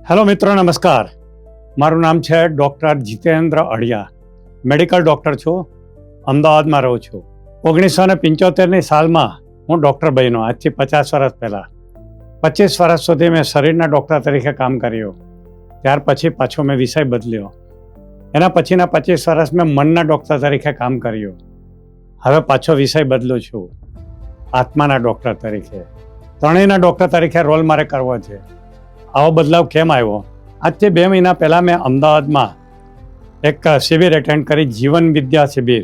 Hello મિત્રો, નમસ્કાર. મારું નામ છે ડૉક્ટર જીતેન્દ્ર અડિયા. મેડિકલ ડૉક્ટર છું. અમદાવાદમાં રહું છું. 1975ની સાલમાં હું ડૉક્ટર બન્યો. આજથી 50 વર્ષ પહેલાં. 25 વર્ષ સુધી મેં શરીરના ડૉક્ટર તરીકે કામ કર્યું. ત્યાર પછી પાછો મેં વિષય બદલ્યો. એના પછીના 25 વર્ષ મેં મનના ડૉક્ટર તરીકે કામ કર્યું. હવે પાછો વિષય બદલું છું, આત્માના ડૉક્ટર તરીકે. ત્રણેયના ડૉક્ટર તરીકે રોલ મારે કરવો છે. આવો બદલાવ કેમ આવ્યો? આજથી 2 મહિના પહેલાં મેં અમદાવાદમાં એક શિબિર એટેન્ડ કરી, જીવન વિદ્યા શિબિર.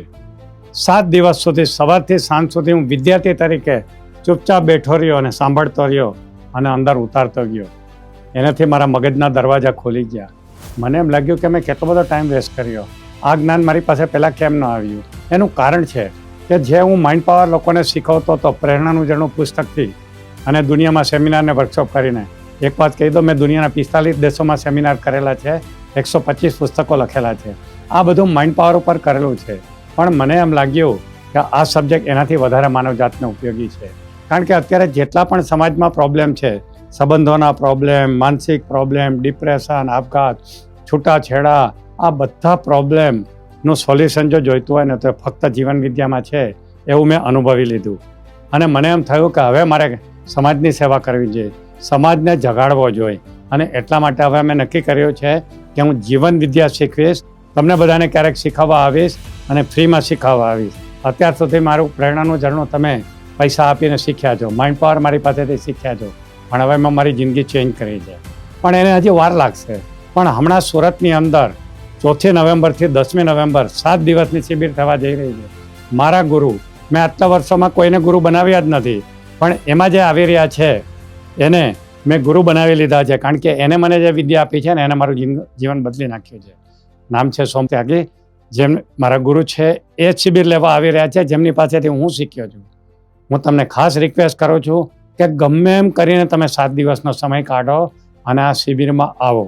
7 દિવસ સુધી સવારથી સાંજ સુધી હું વિદ્યાર્થી તરીકે ચૂપચાપ બેઠો રહ્યો અને સાંભળતો રહ્યો અને અંદર ઉતારતો ગયો. એનાથી મારા મગજના દરવાજા ખોલી ગયા. મને એમ લાગ્યું કે મેં કેટલો બધો ટાઈમ વેસ્ટ કર્યો. આ જ્ઞાન મારી પાસે પહેલાં કેમ ન આવ્યું? એનું કારણ છે કે જે હું માઇન્ડ પાવર લોકોને શીખવતો હતો પ્રેરણાનું જણું પુસ્તકથી અને દુનિયામાં સેમિનાર ને વર્કશોપ કરીને. એક વાત કહી દો, મેં દુનિયાના 45 દેશોમાં સેમિનાર કરેલા છે, 125 પુસ્તકો લખેલા છે. આ બધું માઇન્ડ પાવર ઉપર કરેલું છે. પણ મને એમ લાગ્યું કે આ સબ્જેક્ટ એનાથી વધારે માનવજાતને ઉપયોગી છે. કારણ કે અત્યારે જેટલા પણ સમાજમાં પ્રોબ્લેમ છે, સંબંધોના પ્રોબ્લેમ, માનસિક પ્રોબ્લેમ, ડિપ્રેશન, આપઘાત, છૂટાછેડા, આ બધા પ્રોબ્લેમનું સોલ્યુશન જો જોઈતું હોય ને તો ફક્ત જીવન વિદ્યામાં છે, એવું મેં અનુભવી લીધું. અને મને એમ થયું કે હવે મારે સમાજની સેવા કરવી જોઈએ, સમાજને જગાડવો જોઈએ. અને એટલા માટે હવે મેં નક્કી કર્યું છે કે હું જીવન વિદ્યા શીખવીશ. તમને બધાને ક્યારેક શીખવવા આવીશ અને ફ્રીમાં શીખવવા આવીશ. અત્યાર સુધી મારું પ્રેરણાનું ઝરણું તમે પૈસા આપીને શીખ્યા છો, માઇન્ડ પાવર મારી પાસેથી શીખ્યા છો, પણ હવે મેં મારી જિંદગી ચેન્જ કરી છે. પણ એને હજી વાર લાગશે. પણ હમણાં સુરતની અંદર 4 નવેમ્બરથી 10મી નવેમ્બર 7 દિવસની શિબિર થવા જઈ રહી છે. મારા ગુરુ, મેં આટલા વર્ષોમાં કોઈને ગુરુ બનાવ્યા જ નથી, પણ એમાં જે આવી રહ્યા છે એને મેં ગુરુ બનાવી લીધા છે. કારણ કે એને મને જે વિદ્યા આપી છે ને એને મારું જીવન બદલી નાખ્યું છે. નામ છે સોમ ત્યાગી. જેમ મારા ગુરુ છે એ જ શિબિર લેવા આવી રહ્યા છે, જેમની પાસેથી હું શીખ્યો છું. હું તમને ખાસ રિક્વેસ્ટ કરું છું કે ગમે એમ કરીને તમે 7 દિવસનો સમય કાઢો અને આ શિબિરમાં આવો.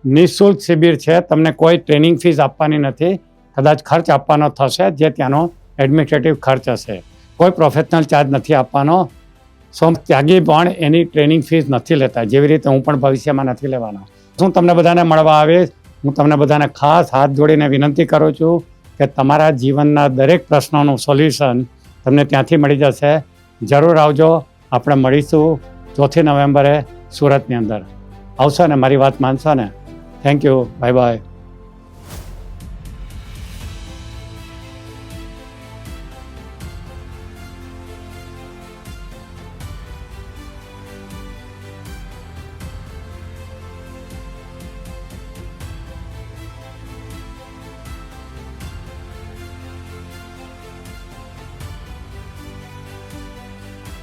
નિઃશુલ્ક શિબિર છે, તમને કોઈ ટ્રેનિંગ ફીસ આપવાની નથી. કદાચ ખર્ચ આપવાનો થશે, જે ત્યાંનો એડમિનિસ્ટ્રેટિવ ખર્ચ હશે. કોઈ પ્રોફેશનલ ચાર્જ નથી આપવાનો. સોમ ત્યાગી પણ એની ટ્રેનિંગ ફીસ નથી લેતા, જેવી રીતે હું પણ ભવિષ્યમાં નથી લેવાનો. હું તમને બધાને મળવા આવીશ. હું તમને બધાને ખાસ હાથ જોડીને વિનંતી કરું છું કે તમારા જીવનના દરેક પ્રશ્નોનું સોલ્યુશન તમને ત્યાંથી મળી જશે. જરૂર આવજો. આપણે મળીશું 4 નવેમ્બરે સુરતની અંદર. આવશો ને? મારી વાત માનશો ને? Thank you. Bye bye.